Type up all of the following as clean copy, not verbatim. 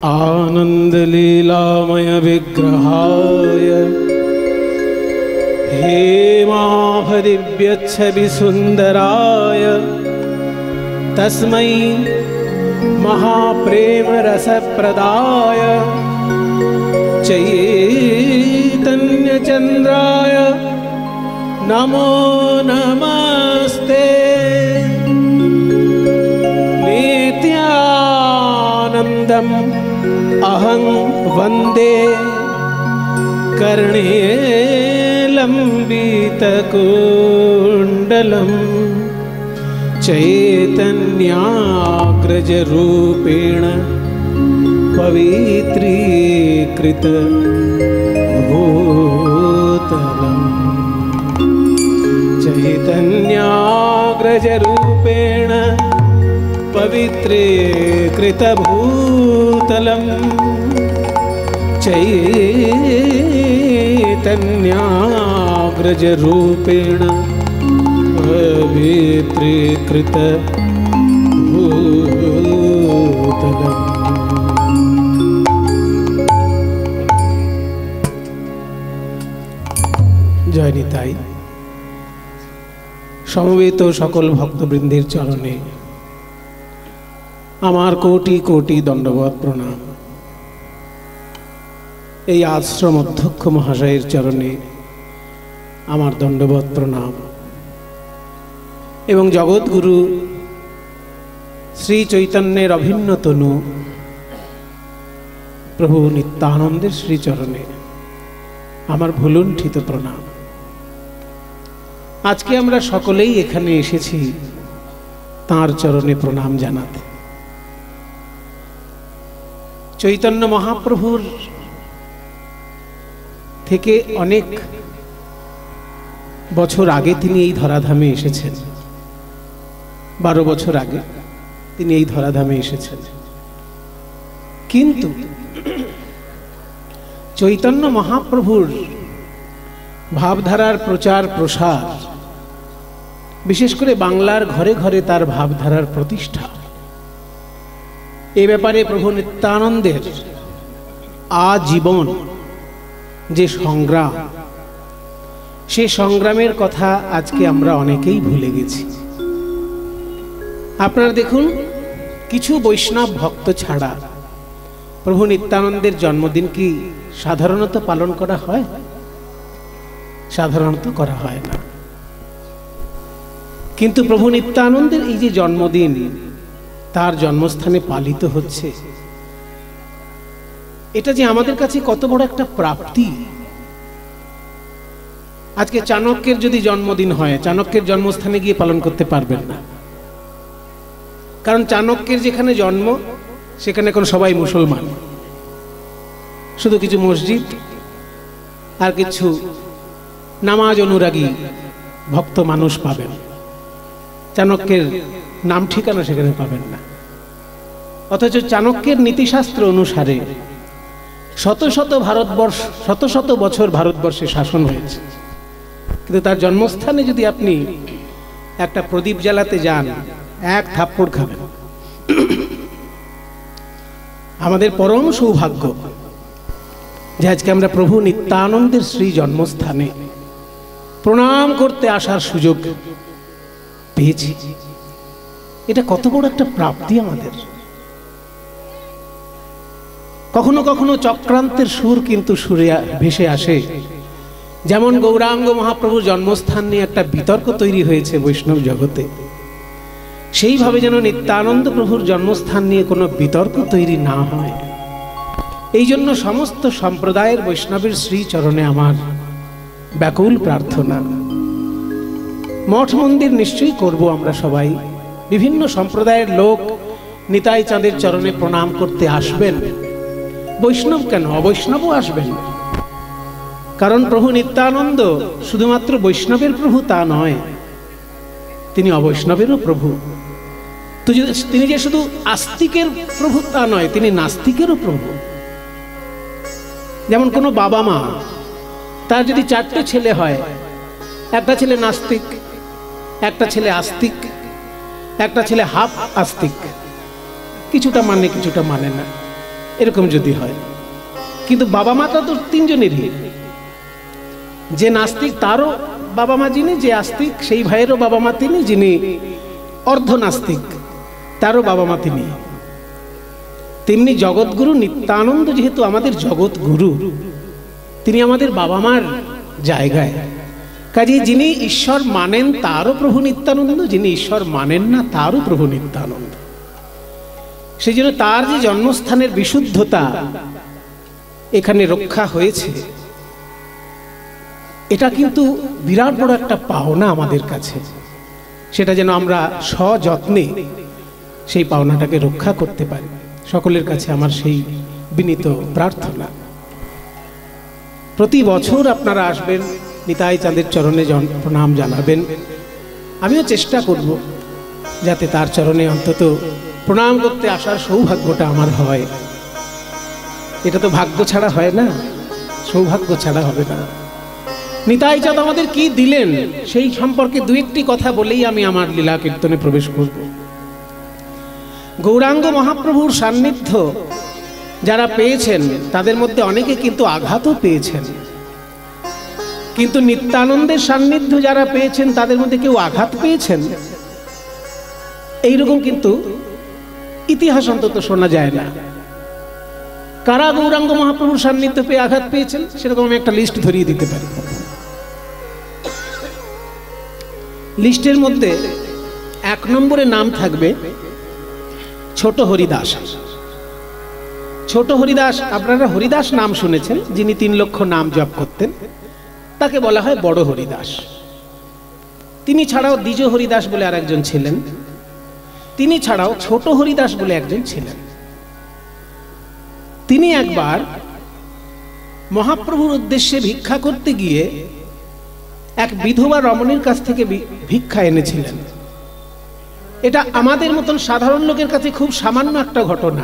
आनंदलीलामय विग्रहाय हेमाभदिव्यच्छविसुन्दराय तस्मै महाप्रेमरसप्रदाय चैतन्यचन्द्राय नमो नमस्ते। नित्यानन्दम् अहं वन्दे कर्णेलम्बितकुण्डलं चैतन्याग्रजरूपेण पवित्रीकृतभूतलं चैतन्याग्रजरूपेण पवित्रीकृतभूतलं चैतन्याग्रजरूपेण पवित्रीकृतभूतलम्। जय निताई। समवेत सकल भक्तबृंदेर चरणे आमार कोटि कोटि दंडवत प्रणाम। এই আশ্রম অধ্যক্ষ মহাশয়ের চরণে আমার দণ্ডবত প্রণাম এবং জগৎগুরু শ্রী চৈতন্যের অভিন্ন তনু প্রভু নিত্যানন্দের শ্রীচরণে আমার ভুলুণ্ঠিত প্রণাম। আজকে আমরা সকলেই এখানে এসেছি তাঁর চরণে প্রণাম জানাতে। চৈতন্য মহাপ্রভুর থেকে অনেক বছর আগে তিনি এই ধরাধামে এসেছেন। 12 বছর আগে তিনি এই ধরাধামে এসেছেন। কিন্তু চৈতন্য মহাপ্রভুর ভাবধারার প্রচার প্রসার, বিশেষ করে বাংলার ঘরে ঘরে তার ভাবধারার প্রতিষ্ঠা, এ ব্যাপারে প্রভু নিত্যানন্দের আজীবন যে সংগ্রাম, সে সংগ্রামের কথা আজকে আমরা অনেকেই ভুলে গেছি। আপনারা দেখুন, কিছু বৈষ্ণব ভক্ত ছাড়া প্রভু নিত্যানন্দের জন্মদিন কি সাধারণত পালন করা হয়? সাধারণত করা হয় না। কিন্তু প্রভু নিত্যানন্দের এই যে জন্মদিন তার জন্মস্থানে পালিত হচ্ছে, এটা যে আমাদের কাছে কত বড় একটা প্রাপ্তি। আজকে চাণক্যের যদি জন্মদিন হয়, চাণক্যের জন্মস্থানে গিয়ে পালন করতে পারবেন না, কারণ চাণক্যের যেখানে জন্ম সেখানে এখন সবাই মুসলমান, শুধু কিছু মসজিদ আর কিছু নামাজ অনুরাগী ভক্ত মানুষ পাবেন। চাণক্যের নাম ঠিকানা সেখানে পাবেন না। অথচ চাণক্যের নীতিশাস্ত্র অনুসারে শত শত বছর ভারতবর্ষে শাসন হয়েছে, কিন্তু তার জন্মস্থানে যদি আপনি একটা প্রদীপ জ্বালাতে যান, এক থাপ্পড় খাবেন। আমাদের পরম সৌভাগ্য যে আজকে আমরা প্রভু নিত্যানন্দের শ্রী জন্মস্থানে প্রণাম করতে আসার সুযোগ পেয়েছি। এটা কত বড় একটা প্রাপ্তি আমাদের। কখনো কখনো চক্রান্তের সুর কিন্তু সুরে ভেসে আসে, যেমন গৌরাঙ্গ মহাপ্রভুর জন্মস্থান নিয়ে একটা বিতর্ক তৈরি হয়েছে বৈষ্ণব জগতে, সেইভাবে যেন নিত্যানন্দ প্রভুর জন্মস্থান নিয়ে কোনো বিতর্ক তৈরি না হয়, এই জন্য সমস্ত সম্প্রদায়ের বৈষ্ণবের শ্রীচরণে আমার ব্যাকুল প্রার্থনা। মঠ মন্দির নিশ্চয়ই করব আমরা সবাই, বিভিন্ন সম্প্রদায়ের লোক নিতাই চাঁদের চরণে প্রণাম করতে আসবেন। বৈষ্ণব কেন, অবৈষ্ণবও আসবেন, কারণ প্রভু নিত্যানন্দ শুধুমাত্র বৈষ্ণবের প্রভু তা নয়, তিনি অবৈষ্ণবেরও প্রভু। তিনি যে শুধু আস্তিকের প্রভু তা নয়, তিনি নাস্তিকেরও প্রভু। যেমন কোনো বাবা মা, তার যদি 4টে ছেলে হয়, একটা ছেলে নাস্তিক, একটা ছেলে আস্তিক, একটা ছেলে হাফ আস্তিক, কিছুটা মানে কিছুটা মানে না, এরকম যদি হয়। কিন্তু বাবা মাতা তো তিনজনেরই, যে নাস্তিক তারও বাবা মা যিনি, যে আস্তিক সেই ভাইয়েরও বাবা মা তিনি, যিনি অর্ধ নাস্তিক তারও বাবা মা তিনি। তেমনি জগৎগুরু নিত্যানন্দ যেহেতু আমাদের জগৎগুরু, তিনি আমাদের বাবা মার জায়গায়। কাজে যিনি ঈশ্বর মানেন তারও প্রভু নিত্যানন্দ, যিনি ঈশ্বর মানেন না তারও প্রভু নিত্যানন্দ। সেই জন্য তার যে জন্মস্থানের বিশুদ্ধতা এখানে রক্ষা হয়েছে, এটা কিন্তু বিরাট বড় একটা পাওনা আমাদের কাছে। সেটা যেন আমরা সযত্নে সেই পাওনাটাকে রক্ষা করতে পারি। সকলের কাছে আমার সেই বিনীত প্রার্থনা। প্রতি বছর আপনারা আসবেন, নিতাই চাঁদের চরণে প্রণাম জানাবেন। আমিও চেষ্টা করব যাতে তার চরণে অন্তত প্রণাম করতে আসার সৌভাগ্যটা আমার হয়। এটা তো ভাগ্য ছাড়া হয় না, সৌভাগ্য ছাড়া হবে না। নিতাই চাঁদ আমাদের কি দিলেন সেই সম্পর্কে দু একটি কথা বলেই আমি আমার লীলা কীর্তনে প্রবেশ করব। গৌরাঙ্গ মহাপ্রভুর সান্নিধ্য যারা পেয়েছেন তাদের মধ্যে অনেকে কিন্তু আঘাতও পেয়েছেন, কিন্তু নিত্যানন্দের সান্নিধ্য যারা পেয়েছেন তাদের মধ্যে কেউ আঘাত পেয়েছেন এইরকম কিন্তু ইতিহাস অন্তত শোনা যায় না। কারা গৌরাঙ্গ মহাপ্রভুর সান্নিধ্য পেয়ে আঘাত পেয়েছেন সেরকম আমি একটা লিস্ট ধরিয়ে দিতে পারি। লিস্টের মধ্যে 1 নম্বরে নাম থাকবে ছোট হরিদাস। ছোট হরিদাস, আপনারা হরিদাস নাম শুনেছেন, যিনি 3 লক্ষ নাম জপ করতেন, তাকে বলা হয় বড় হরিদাস। তিনি ছাড়াও দ্বিজ হরিদাস বলে আরেকজন ছিলেন, তিনি ছাড়াও ছোট হরিদাস বলে একজন ছিলেন। তিনি একবার মহাপ্রভুর উদ্দেশ্যে ভিক্ষা করতে গিয়ে এক বিধবা রমণীর কাছ থেকে ভিক্ষা এনেছিলেন। এটা আমাদের মতন সাধারণ লোকের কাছে খুব সামান্য একটা ঘটনা,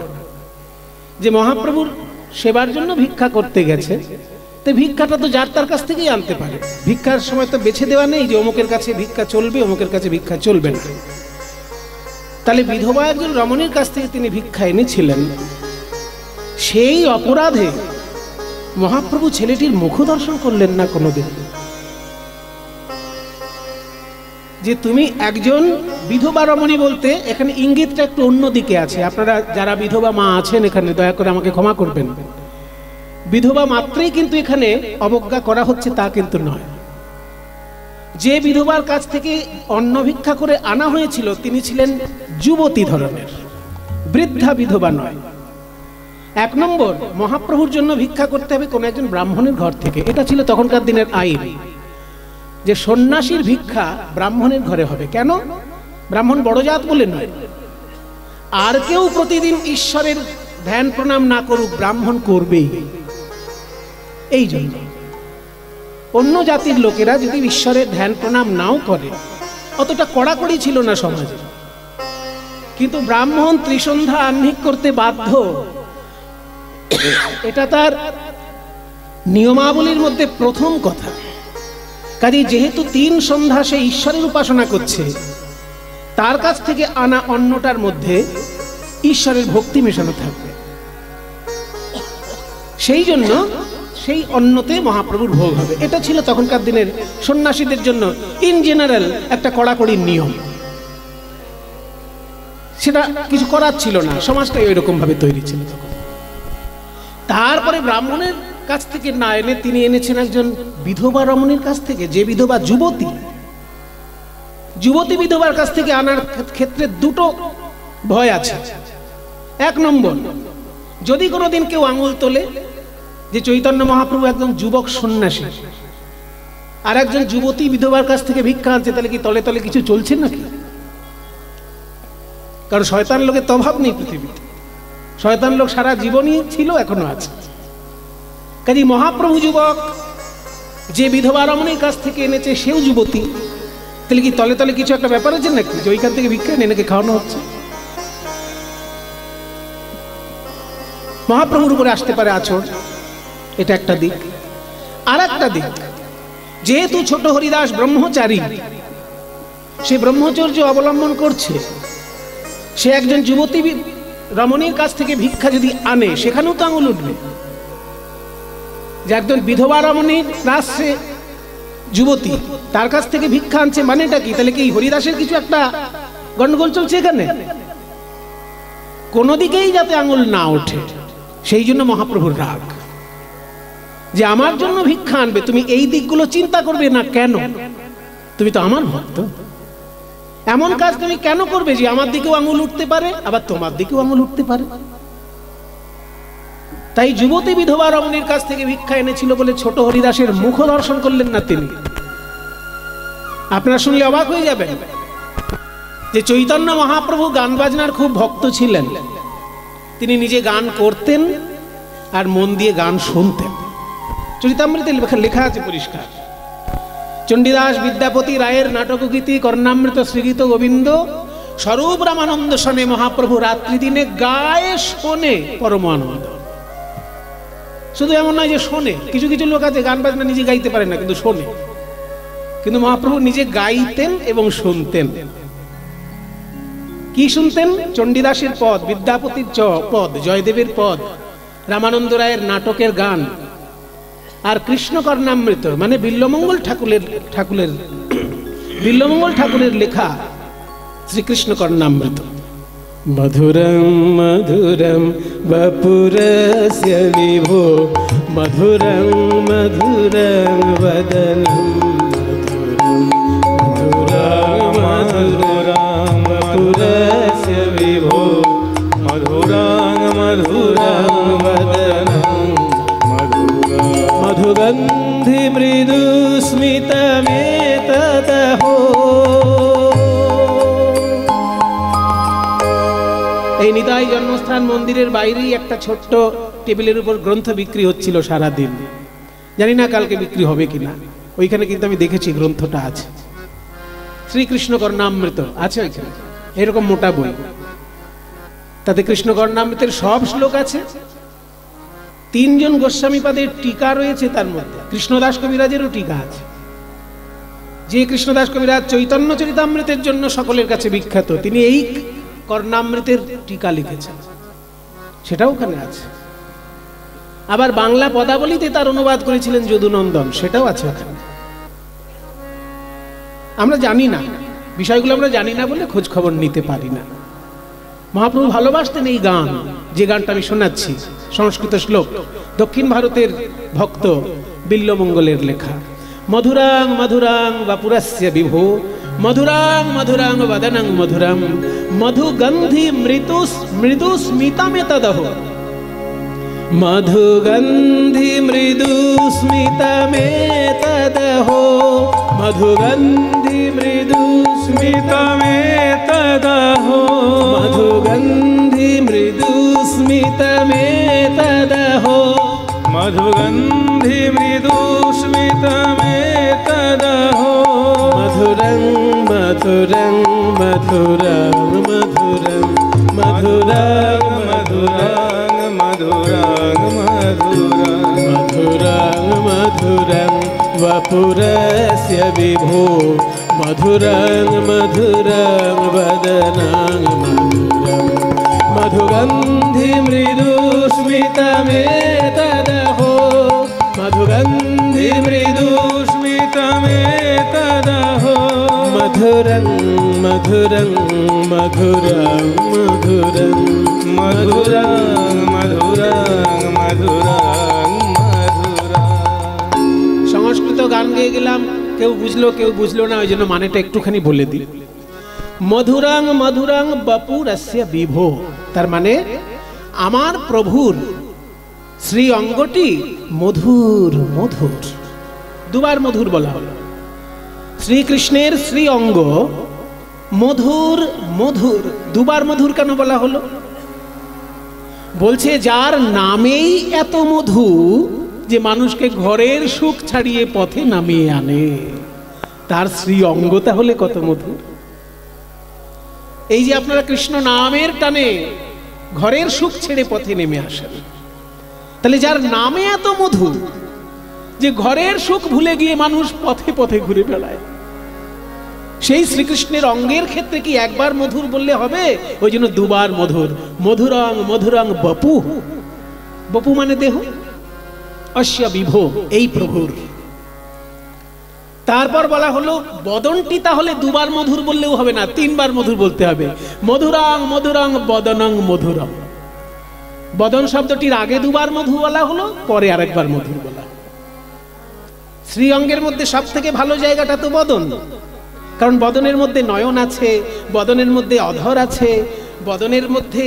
যে মহাপ্রভুর সেবার জন্য ভিক্ষা করতে গেছে, তো ভিক্ষাটা তো যার তার কাছ থেকেই আনতে পারে। ভিক্ষার সময় তো বেছে দেওয়া নেই যে অমুকের কাছে ভিক্ষা চলবে, অমুকের কাছে ভিক্ষা চলবে না। তাহলে বিধবা একজন রমণীর কাছ থেকে তিনি ভিক্ষা এনেছিলেন। সেই অপরাধে মহাপ্রভু ছেলেটির মুখ দর্শন করলেন না কোনোদিন। যে তুমি একজন বিধবা রমণী বলতে এখানে ইঙ্গিতটা একটু অন্যদিকে আছে। আপনারা যারা বিধবা মা আছেন এখানে দয়া করে আমাকে ক্ষমা করবেন। বিধবা মাত্রেই কিন্তু এখানে অবজ্ঞা করা হচ্ছে তা কিন্তু নয়। যে বিধবার কাছ থেকে অন্ন ভিক্ষা করে আনা হয়েছিল তিনি ছিলেন যুবতী ধরনের, বৃদ্ধা বিধবা নয়। 1 নম্বর, মহাপ্রভুর জন্য ভিক্ষা করতে হবে কোন একজন ব্রাহ্মণের ঘর থেকে। এটা ছিল তখনকার দিনের আইন, যে সন্ন্যাসীর ভিক্ষা ব্রাহ্মণের ঘরে হবে। কেন? ব্রাহ্মণ বড় জাত বলে নয়, আর কেউ প্রতিদিন ঈশ্বরের ধ্যান প্রণাম না করুক, ব্রাহ্মণ করবেই। এই জন্য অন্য জাতির লোকেরা যদি ঈশ্বরের ধ্যান প্রণাম নাও করে, অতটা কড়াকড়ি ছিল না সমাজে, কিন্তু ব্রাহ্মণ ত্রিসন্ধ্যা আহ্নিক করতে বাধ্য, এটা তার নিয়মাবলীর মধ্যে প্রথম কথা। কাজে যেহেতু 3 সন্ধ্যা সে ঈশ্বরের উপাসনা করছে, তার কাছ থেকে আনা অন্নটার মধ্যে ঈশ্বরের ভক্তি মেশানো থাকবে। সেই জন্য সেই অন্নতে মহাপ্রভুর ভোগ হবে। এটা ছিল তখনকার দিনের সন্ন্যাসীদের জন্য ইন জেনারেল একটা কড়াকড়ির নিয়ম। সেটা কিছু করার ছিল না, সমাজটাই ওই রকম ভাবে তৈরি ছিল তখন। তারপরে ব্রাহ্মণের কাছ থেকে না এনে তিনি এনেছেন একজন বিধবা রমণীর কাছ থেকে, যে বিধবা যুবতী। যুবতী বিধবার কাছ থেকে আনার ক্ষেত্রে 2টো ভয় আছে। 1 নম্বর, যদি কোনোদিন কেউ আঙুল তোলে যে চৈতন্য মহাপ্রভু একদম যুবক সন্ন্যাসী, আর একজন যুবতী বিধবার কাছ থেকে ভিক্ষা আনছে, তাহলে কি তলে তলে কিছু চলছে নাকি? কারণ শয়তান লোকের তো অভাব নেই পৃথিবীতে। শয়তান লোক সারা জীবনই ছিল, এখনো আছে। কাজে মহাপ্রভু যুবক, যে বিধবা রমণীর কাছ থেকে এনেছে সেও যুবতী, তাহলে কি তলে তলে কিছু একটা ব্যাপার আছে নাকি, যে ওইখান থেকে ভিক্ষা এনে নাকি খাওয়ানো হচ্ছে? মহাপ্রভুর উপরে আসতে পারে আচরণ, এটা একটা দিক। আর একটা দিক, যেহেতু ছোট হরিদাস ব্রহ্মচারী, সে ব্রহ্মচর্য অবলম্বন করছে, সে একজন যুবতী রমণীর কাছ থেকে ভিক্ষা যদি আনে, সেখানেও তো আঙুল উঠবে। যে একজন বিধবা রমণীর রাশে যুবতী, তার কাছ থেকে ভিক্ষা আনছে, মানেটা কি? তাহলে কি হরিদাসের কিছু একটা গন্ডগোল চলছে এখানে? কোন দিকেই যাতে আঙুল না ওঠে, সেই জন্য মহাপ্রভুর রাগ যে আমার জন্য ভিক্ষা আনবে, তুমি এই দিকগুলো চিন্তা করবে না কেন? তুমি তো আমার ভক্ত, এমন কাজ তুমি কেন করবে যে আমার দিকেও আঙুল উঠতে পারে, আবার তোমার দিকেও আঙুল উঠতে পারে? তাই যুবতী বিধবা রমণীর কাছ থেকে ভিক্ষা এনেছিল বলে ছোট হরিদাসের মুখ দর্শন করলেন না তিনি। আপনারা শুনলে অবাক হয়ে যাবেন যে চৈতন্য মহাপ্রভু গান বাজনার খুব ভক্ত ছিলেন। তিনি নিজে গান করতেন আর মন দিয়ে গান শুনতেন। চরিতামৃতে লেখা আছে পরিষ্কার, চণ্ডীদাস বিদ্যাপতি রায়ের নাটকগীতি কর্ণামৃত শ্রীগীত গোবিন্দ স্বরূপ রামানন্দ শোনে মহাপ্রভু রাত্রি দিনে গায়ে শোনে পরম আনন্দ। শুধু এমন নয় যে শোনে, কিছু কিছু লোক আছে গান বাজনা নিজে গাইতে পারে না কিন্তু শোনে, কিন্তু মহাপ্রভু নিজে গাইতেন এবং শুনতেন। কি শুনতেন? চণ্ডীদাসের পদ, বিদ্যাপতির পদ, জয়দেবের পদ, রামানন্দ রায়ের নাটকের গান, আর কৃষ্ণ কর্ণামৃত মানে বিল্লমঙ্গল ঠাকুরের লেখা শ্রীকৃষ্ণ কর্ণামৃত। মধুরম মধুরম বপুরস্য বিভো মধুরম মধুরম বদনম মধুরম মধুরম বপুরস্য বিভো মধুরম মধুরম বদনম মধুগন্ধি মৃদু স্মিতমেতদহো। এই নিতাই জন্মস্থান মন্দিরের বাইরেই একটা ছোট্ট টেবিলের উপর গ্রন্থ বিক্রি হচ্ছিল সারাদিন। জানি না কালকে বিক্রি হবে কিনা, ওইখানে কিন্তু আমি দেখেছি গ্রন্থটা আছে, শ্রীকৃষ্ণ কর্ণামৃত আছে ওইখানে, এরকম মোটা বই। তাতে কৃষ্ণ কর্ণামৃতের সব শ্লোক আছে, 3 জন গোস্বামীপাদের টিকা রয়েছে, তার মধ্যে কৃষ্ণদাস কবিরাজেরও টিকা আছে। যে কৃষ্ণদাস কবিরাজ চৈতন্য চরিতামৃতের জন্য সকলের কাছে বিখ্যাত, তিনি এই কর্ণামৃতের টিকা লিখেছেন, সেটাও ওখানে আছে। আবার বাংলা পদাবলীতে তার অনুবাদ করেছিলেন যদুনন্দন, সেটাও আছে ওখানে। আমরা জানি না, বিষয়গুলো আমরা জানি না বলে খোঁজ খবর নিতে পারি না। মহাপ্রভু ভালোবাসতেন এই গান, যে গানটা আমি শোনাচ্ছি, সংস্কৃত শ্লোক, দক্ষিণ ভারতের ভক্ত বিল্লমঙ্গলের লেখা। মধুরাং মধুরাং বাপুরস্য বিভো মধুরাং মধুরাং বদনং মধুরম মধুগন্ধি মৃদু স্মিতমেতদহ। মধুগন্ধি মৃদু স্মিতমেতদহ মধুগন্ধি মৃদু স্মিতমেতদহ মধুগন্ধি মৃদু স্মিতমেতদহ মধুগন্ধি মৃদু স্মিতমেতদহ মধুরং মধুরং মধুরং মধুরং মধুরং মধুরং মধুরং মধুরং মধুরং বপুরস্য বিভো মধুরং মধুরং বদনং মধুরং মধুগন্ধি মৃদু স্মিতমেতদহ মধুগন্ধি মৃদু স্মিতমেতদহ মধুরং মধুরং মধুরং মধুরং মধুরং মধুরং মধুরং মধুরং। সংস্কৃত গান গেয়ে গেলাম, কেউ বুঝলো না, ওই জন্য মানেটা একটুখানি বলে দিই। মধুরং মধুরং বপুরস্য বিভো, তার মানে আমার প্রভুর শ্রী অঙ্গটি মধুর মধুর, দুবার মধুর বলা হলো। শ্রীকৃষ্ণের শ্রী অঙ্গ মধুর মধুর, দুবার মধুর কেন বলা হলো? বলছে যার নামেই এত মধু যে মানুষকে ঘরের সুখ ছাড়িয়ে পথে নামিয়ে আনে, তার শ্রী অঙ্গ তাহলে কত মধুর। এই যে আপনারা কৃষ্ণ নামের টানে ঘরের সুখ ছেড়ে পথে নেমে আসেন, তাহলে যার নামে এত মধু যে ঘরের সুখ ভুলে গিয়ে মানুষ পথে পথে ঘুরে বেড়ায়, সেই শ্রীকৃষ্ণের অঙ্গের ক্ষেত্রে কি একবার মধুর বললে হবে? ওই জন্য দুবার মধুর। মধুরং মধুরং বপু, বপু মানে দেহ, অস্য বিভো এই প্রভুর। তারপর বলা হলো বদনটি তাহলে দুবার মধুর বললেও হবে না, তিনবার মধুর বলতে হবে। মধুরং মধুরং বদনং মধুরং। বদন শব্দটির আগে দুবার মধু বলা হলো, পরে আরেকবার মধুর বলা। শ্রী অঙ্গের মধ্যে সব থেকে ভালো জায়গাটা তো বদন, কারণ বদনের মধ্যে নয়ন আছে, বদনের মধ্যে অধর আছে, বদনের মধ্যে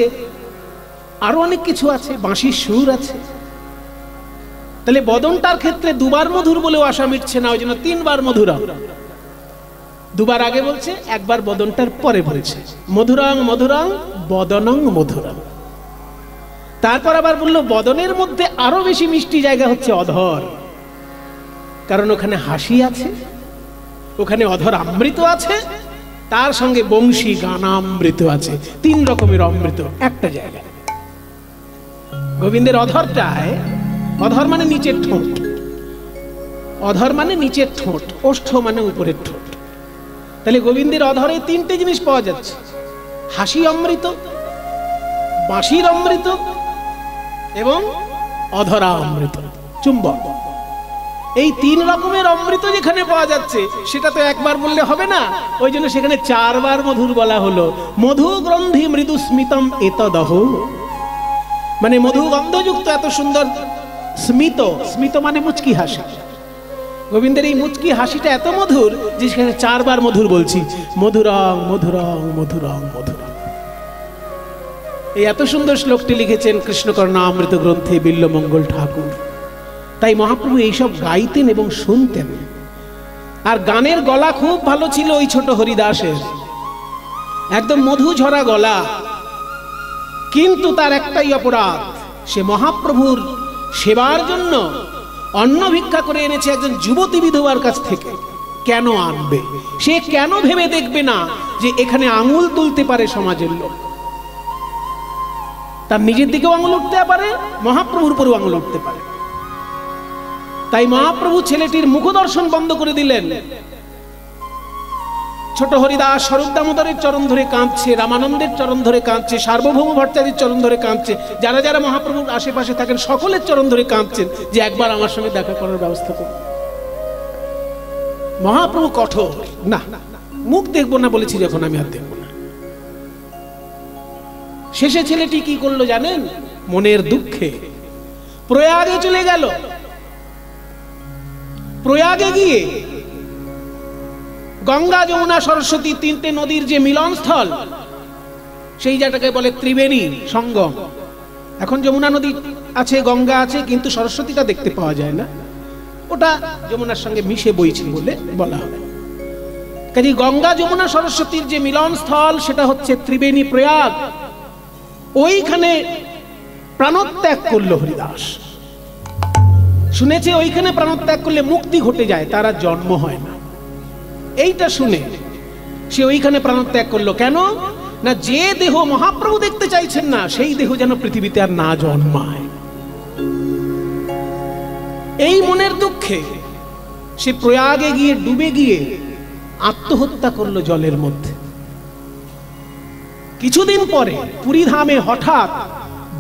আরো অনেক কিছু আছে, বাঁশির সুর আছে। তাহলে বদনটার ক্ষেত্রে দুবার মধুর বলেও আশা মিটছে না, ওই জন্য তিনবার মধুরং। দুবার আগে বলছে, একবার বদনটার পরে বলছে। মধুরং মধুরং বদনং মধুরং। তারপর আবার বললো বদনের মধ্যে আরো বেশি মিষ্টি জায়গা হচ্ছে অধর, কারণ ওখানে হাসি আছে, ওখানে অধর অমৃত আছে, তার সঙ্গে বংশী গানামৃত আছে। তিন রকমের অমৃত একটা জায়গায়। গোবিন্দের অধরটায়, অধর মানে নিচের ঠোঁট, অধর মানে নিচের ঠোঁট, ওষ্ঠ মানে উপরের ঠোঁট। তাহলে গোবিন্দের অধরে তিনটে জিনিস পাওয়া যাচ্ছে, হাসি অমৃত, বাঁশির অমৃত এবং অধরা অমৃত, চুম্বক। এই তিন রকমের অমৃত যেখানে পাওয়া যাচ্ছে সেটা তো একবার বললে হবে না, ওই জন্য সেখানে চারবার মধুর বলা হলো। মধু গ্রন্থি মৃদু স্মিতম এতদহ, মানে মধু গন্ধযুক্ত এত সুন্দর স্মিত, স্মিত মানে মুচকি হাসি। গোবিন্দের এই মুচকি হাসিটা এত মধুর যে সেখানে চারবার মধুর বলছি, মধুরং মধুরং মধুরং মধুরং। এই এত সুন্দর শ্লোকটি লিখেছেন কৃষ্ণকর্ণামৃত গ্রন্থে বিল্লমঙ্গল ঠাকুর। তাই মহাপ্রভু এইসব গাইতেন এবং শুনতেন। আর গানের গলা খুব ভালো ছিল ওই ছোট হরিদাসের, একদম মধু ঝরা গলা। কিন্তু তার একটাই অপরাধ, সে মহাপ্রভুর সেবার জন্য অন্ন ভিক্ষা করে এনেছে একজন যুবতী বিধবার কাছ থেকে। কেন আনবে? সে কেন ভেবে দেখবে না যে এখানে আঙুল তুলতে পারে সমাজের লোক? তার নিজের দিকেও আঙুল উঠতে পারে, মহাপ্রভুর উপরেও আঙুল উঠতে পারে। তাই মহাপ্রভু ছেলেটির মুখ দর্শন বন্ধ করে দিলেন। ছোট হরিদাস স্বরূপ দামোদরের চরণ ধরে কাঁদছে, রামানন্দের চরণ ধরে কাঁদছে, সার্বভৌম ভট্টাচার্যের চরণ ধরে কাঁদছে, যারা যারা মহাপ্রভুর আশেপাশে থাকেন সকলের চরণ ধরে কাঁদছেন যে একবার আমার সঙ্গে দেখা করার ব্যবস্থা করুন। মহাপ্রভু কঠোর, না মুখ দেখবো না বলেছি যখন, আমি আর দেখবো না। শেষে ছেলেটি কি করলো জানেন? মনের দুঃখে প্রয়াগে চলে গেল। প্রয়াগে গিয়ে গঙ্গা যমুনা সরস্বতী তিনটে নদীর যে মিলনস্থল, সেই জায়গাটাকে বলে ত্রিবেণী সঙ্গম। এখন যমুনা নদী আছে, গঙ্গা আছে, কিন্তু সরস্বতীটা দেখতে পাওয়া যায় না, ওটা যমুনার সঙ্গে মিশে বইছে বলে বলা হয়। কাজে গঙ্গা যমুনা সরস্বতীর যে মিলনস্থল সেটা হচ্ছে ত্রিবেণী প্রয়াগ। ওইখানে প্রাণত্যাগ করলো হরিদাস। শুনেছে ওইখানে প্রাণত্যাগ করলে মুক্তি ঘটে যায়, তারা জন্ম হয় না। এইটা শুনে সে ওইখানে প্রাণত্যাগ করলো। কেন না, যে দেহ মহাপ্রভু দেখতে চাইছেন না সেই দেহ যেন পৃথিবীতে আর না জন্মায়। এই মনের দুঃখে সে প্রয়াগে গিয়ে ডুবে গিয়ে আত্মহত্যা করলো জলের মধ্যে। কিছুদিন পরে পুরীধামে হঠাৎ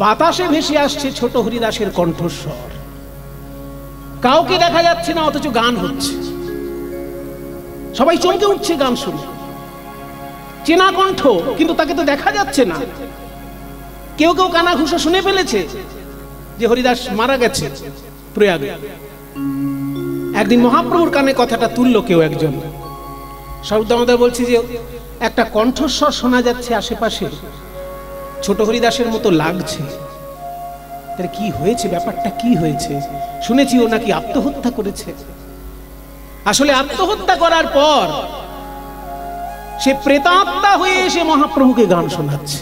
বাতাসে ভেসে আসছে ছোট হরিদাসের কণ্ঠস্বর। কাউকে দেখা যাচ্ছে না, অথচ গান হচ্ছে। সবাই চমকে উঠছে গান শুনে। চেনা কণ্ঠ, কিন্তু তাকে তো দেখা যাচ্ছে না। কেউ কেউ কানাঘুষো শুনে ফেলেছে যে হরিদাস মারা গেছে প্রয়াগে। একদিন মহাপ্রভুর কানে কথাটা তুললো কেউ একজন। স্বরূপ দামোদর বলছে যে একটা কণ্ঠস্বর শোনা যাচ্ছে আশেপাশে, ছোট হরিদাসের মতো লাগছে। তার কি হয়েছে, ব্যাপারটা কি হয়েছে? শুনেছি ও নাকি আত্মহত্যা করেছে। আসলে আত্মহত্যা করার পর সে প্রেতাত্মা হয়ে এসে মহাপ্রভুকে গান শোনাচ্ছে।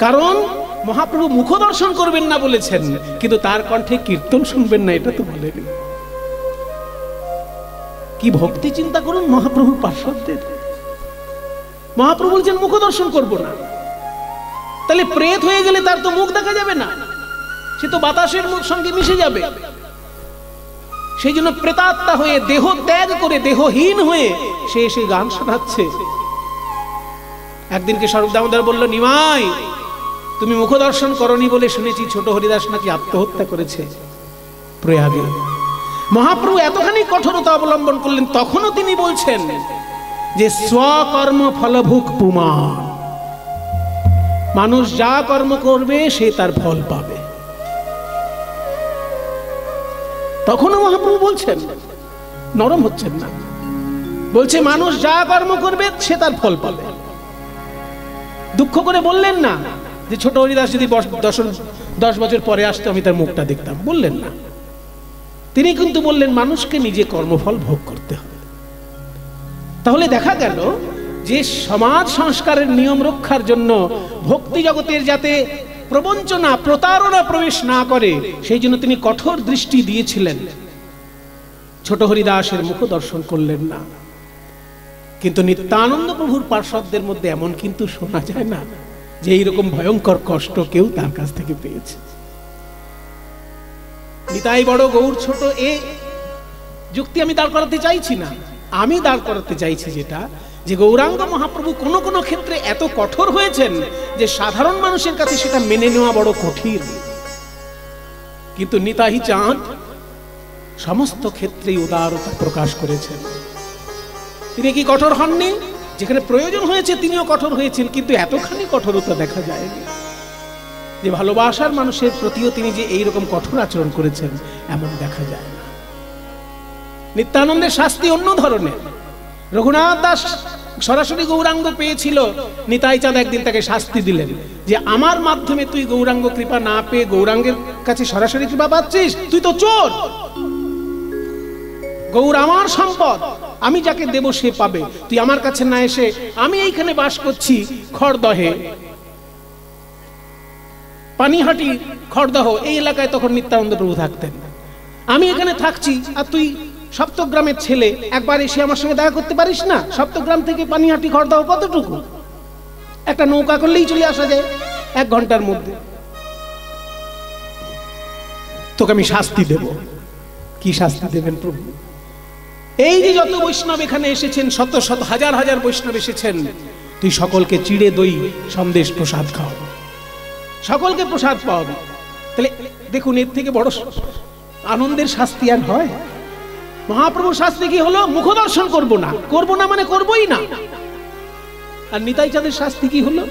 কারণ মহাপ্রভু মুখ দর্শন করবেন না বলেছেন, কিন্তু তার কণ্ঠে কীর্তন শুনবেন না এটা তো বলেনি। কি ভক্তি চিন্তা করুন মহাপ্রভুর পার্শ্বদের। মহাপ্রভু বলছেন মুখ দর্শন করবো না, তাহলে প্রেত হয়ে গেলে তার তো মুখ দেখা যাবে না, সে তো বাতাসের সঙ্গে মিশে যাবে। সেই জন্য প্রেতাত্মা হয়ে দেহ ত্যাগ করে দেহহীন হয়ে সে এসে গান শোনাচ্ছে। একদিনকে স্বরূপ দামোদর বলল, নিমাই তুমি মুখ দর্শন করনি বলে শুনেছি ছোট হরিদাস নাকি আত্মহত্যা করেছে প্রয়াগে। মহাপ্রভু এতখানি কঠোরতা অবলম্বন করলেন, তখনও তিনি বলছেন যে স্বকর্ম ফলভুক পুমান, মানুষ যা কর্ম করবে সে তার ফল পাবে। তখনও মহাপ্রভু বলছেন, নরম হচ্ছেন না, বলছে মানুষ যা কর্ম করবে সে তার ফল পাবে। দুঃখ করে বললেন না যে ছোট হরিদাস যদি 10 বছর পরে আসতো আমি তার মুখটা দেখতাম, বললেন না। তিনি কিন্তু বললেন মানুষকে নিজে কর্মফল ভোগ করতে হবে। তাহলে দেখা গেল যে সমাজ সংস্কারের নিয়ম রক্ষার জন্য ভক্তি জগতের যাতে প্রবঞ্চনা প্রতারণা প্রবেশ না করে সেই জন্য তিনি কঠোর দৃষ্টি দিয়েছিলেন। ছোট হরিদাসের মুখ দর্শন করলেন না, কিন্তু নিত্যানন্দ প্রভুর পার্শ্বদের মধ্যে এমন কিন্তু শোনা যায় না যে এইরকম ভয়ঙ্কর কষ্ট কেউ তার কাছ থেকে পেয়েছে। নিতাই বড় গৌর ছোট, এ যুক্তি আমি দাঁড় করাতে চাইছি না। আমি দাঁড় করাতে চাইছি যেটা, যে গৌরাঙ্গ মহাপ্রভু কোনো কোনো ক্ষেত্রে এত কঠোর হয়েছেন যে সাধারণ মানুষের কাছে সেটা মেনে নেওয়া বড় কঠিন। কিন্তু নিতাই চাঁদ সমস্ত ক্ষেত্রেই উদারতা প্রকাশ করেছেন। তিনি কি কঠোর হননি? যেখানে প্রয়োজন হয়েছে তিনিও কঠোর হয়েছেন, কিন্তু এতখানি কঠোরতা দেখা যায়নি। যে ভালোবাসার মানুষের প্রতিও তিনি যে এইরকম কঠোর আচরণ করেছেন এমন দেখা যায় না। নিত্যানন্দের শাস্তি অন্য ধরনের। রঘুনাথ দাস সরাসরি গৌরাঙ্গ পেয়েছিল, নিতাই চাঁদ একদিন তাকে শাস্তি দিলেন যে আমার মাধ্যমে তুই গৌরাঙ্গ কৃপা না পেয়ে গৌরাঙ্গের কাছে সরাসরি কৃপা পাচ্ছিস, তুই তো চোর। গৌর আমার সম্পদ, আমি যাকে দেব সে পাবে, তুই আমার কাছে না এসে, আমি এইখানে বাস করছি খড়দহে, পানিহাটি খড়দহ এই এলাকায় তখন নিত্যানন্দ প্রভু থাকতেন, আমি এখানে থাকছি আর তুই সপ্তগ্রামের ছেলে, একবার এসে আমার সঙ্গে দেখা করতে পারিস না? সপ্তগ্রাম থেকে পানিহাটি খড়দহ কতটুকু? একটা নৌকা করলেই চলে আসা যায় 1 ঘন্টার মধ্যে। তোকে আমি শাস্তি দেব। কি শাস্তি দেবেন প্রভু? এই যে যত বৈষ্ণব এখানে এসেছেন, শত শত হাজার হাজার বৈষ্ণব এসেছেন, তুই সকলকে চিড়ে দই সন্দেশ প্রসাদ খাওয়াবো, সকলকে প্রসাদ পাওয়াবি। তাহলে দেখুন, এর থেকে বড় আনন্দের শাস্তি আর হয়? মহাপ্রভুর শাস্তি কি হলো? মুখ দর্শন করবো না, করবো না মানে করবোই না। আর নিতাই চাঁদের শাস্তি কি হলো?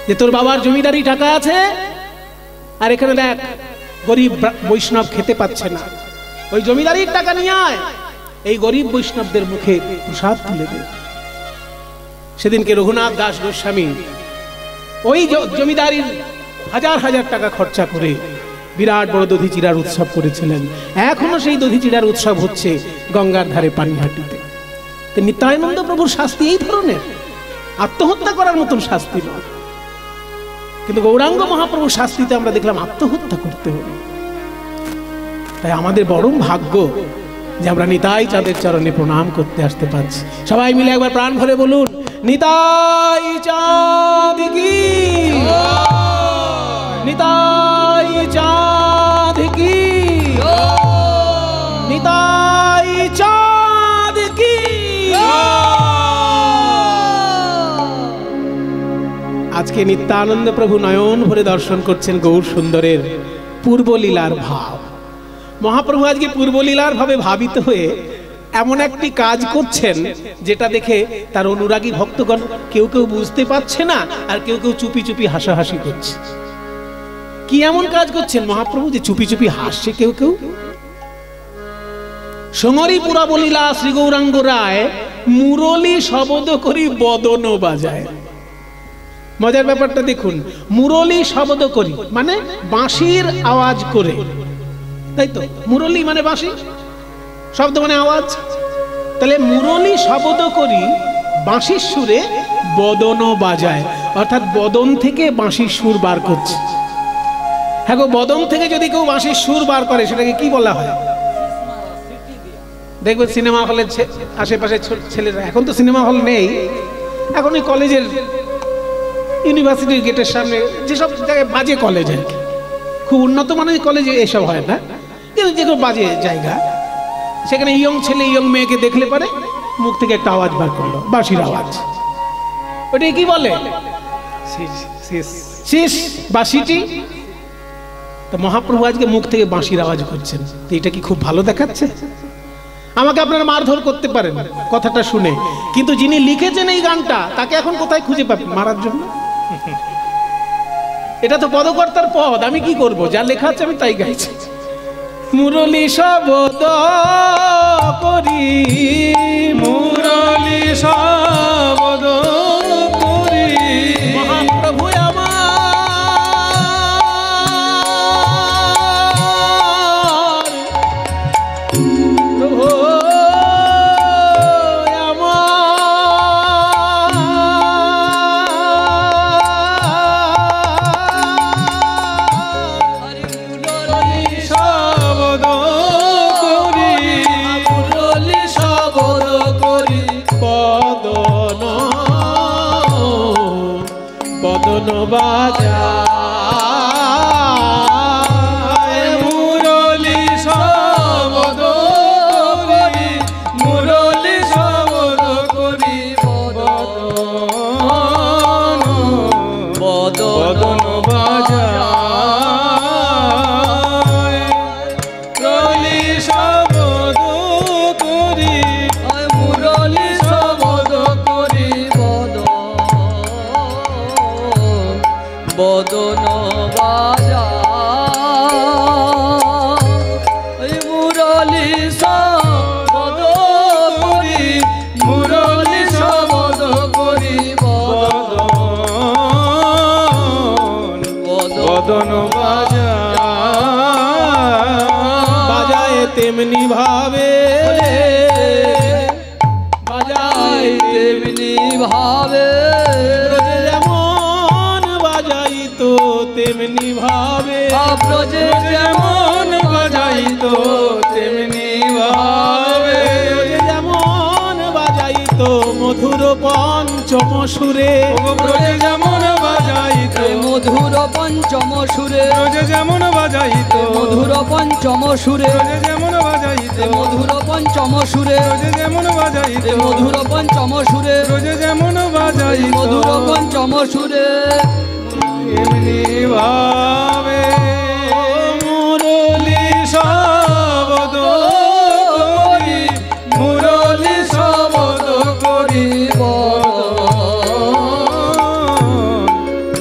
যে তোর বাবার জমিদারি টাকা আছে আর এখানে দেখ গরিব বৈষ্ণব খেতে পাচ্ছে না, ওই জমিদারির টাকা নিয়ে আয়, এই গরিব বৈষ্ণবদের মুখে প্রসাদ তুলে দে। সেদিনকে রঘুনাথ দাস গোস্বামী ওই জমিদারির হাজার হাজার টাকা খরচা করে বিরাট বড় দধি চিড়ার উৎসব করেছিলেন। এখনো সেই দধি চিড়ার উৎসব হচ্ছে গঙ্গার ধারে পানিহাটিতে। নিত্যানন্দ প্রভুর শাস্তি এই ধরনের, আত্মহত্যা করার মতন শাস্তি নয়। কিন্তু গৌরাঙ্গ মহাপ্রভুর শাস্তিতে আমরা দেখলাম আত্মহত্যা করতে হবে। তাই আমাদের বড় ভাগ্য যে আমরা নিতাই চাঁদের চরণে প্রণাম করতে আসতে পারছি। সবাই মিলে একবার প্রাণ ভরে বলুন, নিতাই চাঁদ কি, নিতাই চাঁদ কি, নিতাই চাঁদ কি। আজকে নিত্যানন্দ প্রভু নয়ন ভরে দর্শন করছেন গৌর সুন্দরের পূর্বলীলার ভাব। মহাপ্রভু আজকে পূর্বলীলার ভাবে ভাবিত হয়ে এমন একটি কাজ করছেন যেটা দেখে তার অনুরাগী ভক্তগণ কেউ কেউ বুঝতে পারছে না, আর কেউ কেউ চুপি চুপি হাসাহাসি করছে। কি এমন কাজ করছেন মহাপ্রভু যে চুপি চুপি হাসছে কেউ কেউ? সমরি পুরাবলীলা শ্রী গৌরাঙ্গ রায় মুরলী শব্দ করি বদন বাজায়। মজার ব্যাপারটা দেখুন, মুরলী শব্দ করি মানে বাঁশির আওয়াজ করে, তাই তো? মুরলী মানে বাঁশি, শব্দ মানে আওয়াজ। তাহলে মুরলী শব্দ করি বাঁশির সুরে বদন বাজায়, অর্থাৎ বদন থেকে বাঁশির সুর বার করছে। হ্যাঁ গো, বদন থেকে যদি কেউ বাঁশির সুর বার করে সেটাকে কি বলা হয়? দেখবেন সিনেমা হলের আশেপাশে ছেলেরা, এখন তো সিনেমা হল নেই, এখন ওই কলেজের ইউনিভার্সিটির গেটের সামনে যেসব জায়গায় বাজে কলেজ, আর কি খুব উন্নত মানের কলেজে এসব হয় না, কিন্তু যেগুলো বাজে জায়গা সেখানে ইয়ং ছেলে ইয়ং মেয়েকে দেখলে পারে মুখ থেকে একটা আওয়াজ বার করলো, বাঁশির আওয়াজ। ওটাই কি বলে? শেষ বাঁশিটি। তো মহাপ্রভু আজকে মুখ থেকে বাঁশির আওয়াজ করছেন, তো এটা কি খুব ভালো দেখাচ্ছে? আমাকে আপনারা মারধর করতে পারেন কথাটা শুনে, কিন্তু যিনি লিখেছেন এই গানটা তাকে এখন কোথায় খুঁজে পাবেন মারার জন্য? এটা তো পদকর্তার পদ, আমি কি করব? যা লেখা আছে আমি তাই গাইছি। মুরলী শব্দ করি, মুরলী শব্দ করি, মহাপ্রভু আমার প্রভু বদন বাজায়, মুরলী শব্দ করি, মুরলী শব্দ করি, বদন বাজায়, মুরলী শব্দ করি, মুরলী শব্দ করি, বদন বাজায়, মুরলী শব্দ করি, মুরলী শব্দ করি, বদন বাজায়, তেমনি ভাবে বাজায়, তেমনি ভাবে, তেমনি ভাবে ব্রজে যেমন বাজাইতো, তেমনি ভাবে যেমন বাজাইতো মধুর পঞ্চম সুরে, ব্রজে যেমন বাজাইতো মধুর পঞ্চম সুরে, ব্রজে যেমন বাজাইতো মধুর পঞ্চম সুরে, ব্রজে যেমন বাজাইতো মধুর পঞ্চম সুরে, ব্রজে যেমন বাজাইতো মধুর পঞ্চম সুরে, ব্রজে যেমন বাজাইতো মধুর পঞ্চম সুরে, এমনি ভাবে মুরলী শব্দ করি, মুরলী শব্দ করি,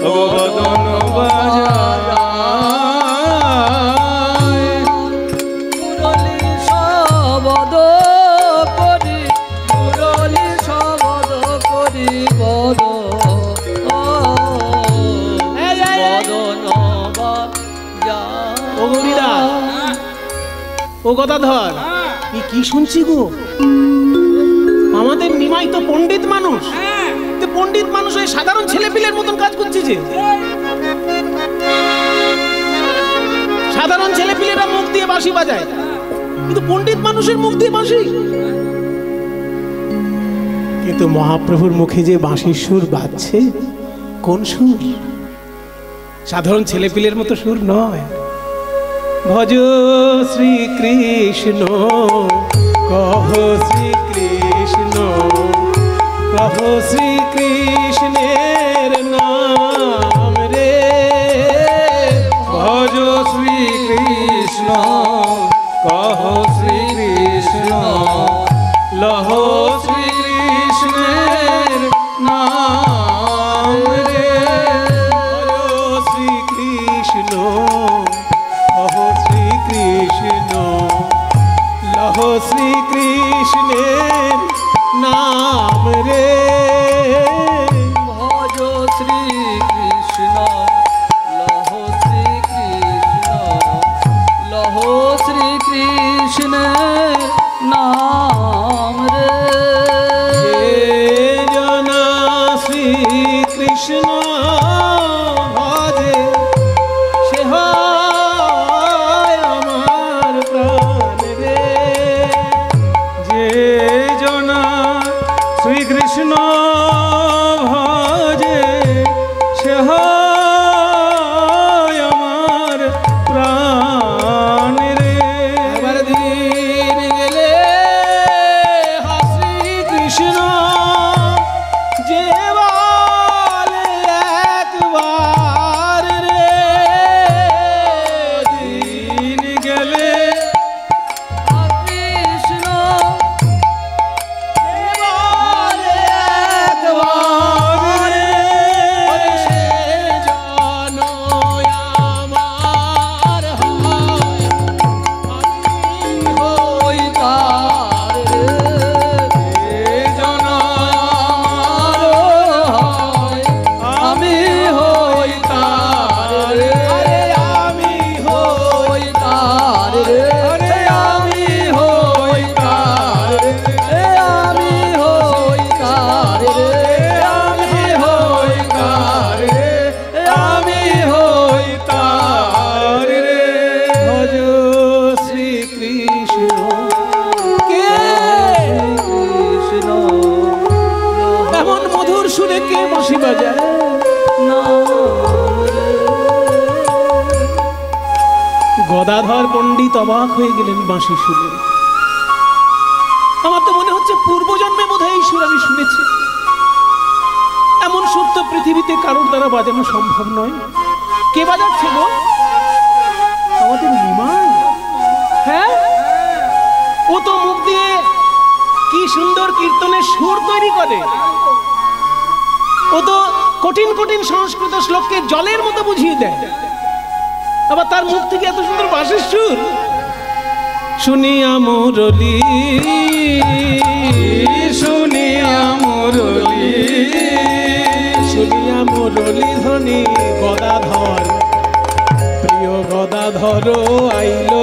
বদন বাজায়, মুরলী শব্দ করি, মুরলী শব্দ করি, ও গদাধর, কি শুনছি গো? আমাদের নিমাই তো পণ্ডিত মানুষ, পণ্ডিত মানুষ ওই সাধারণ ছেলেপিলের মতন কাজ করছে যে। সাধারণ ছেলেপিলেরা মুখ দিয়ে বাঁশি বাজায়, কিন্তু পণ্ডিত মানুষের মুখ দিয়ে বাঁশি। কিন্তু মহাপ্রভুর মুখে যে বাঁশির সুর বাজছে, কোন সুর? সাধারণ ছেলেপিলের মতো সুর নয়। ভজ শ্রীকৃষ্ণ, কহ শ্রীকৃষ্ণ, কহ শ্রীকৃষ্ণের নাম রে, ভজ শ্রীকৃষ্ণ, কহ শ্রীকৃষ্ণ, লহ শ্রীকৃষ্ণের নাম রে, ভজ শ্রীকৃষ্ণ, শ্রীকৃষ্ণ, লহ শ্রীকৃষ্ণের নাম রে, ভজ শ্রীকৃষ্ণ, লহ শ্রীকৃষ্ণ, লহ শ্রীকৃষ্ণের নাম রে, জনা শ্রীকৃষ্ণ ভজে, সে হয় আমার প্রাণ রে, যে গদাধর পণ্ডিত অবাক হয়ে গেলেন বাঁশি শুনে। আমার তো মনে হচ্ছে পূর্বজন্মে বোধহয় এই সুর আমি শুনেছি। এমন সুর তো পৃথিবীতে কারোর দ্বারা বাজানো সম্ভব নয়। কে বাজাচ্ছে গো? আমাদের নিমাই। হ্যাঁ, ও তো মুখ দিয়ে কি সুন্দর কীর্তনের সুর তৈরি করে। ও তো কঠিন কঠিন সংস্কৃত শ্লোককে জলের মতো বুঝিয়ে দেয়, আবার তার মুখ থেকে এত সুন্দর বাঁশির সুর। শুনিয়া মুরলি, শুনিয়া মুরলি, শুনিয়া মুরলি ধ্বনি গদাধর, প্রিয় গদাধর আইলো।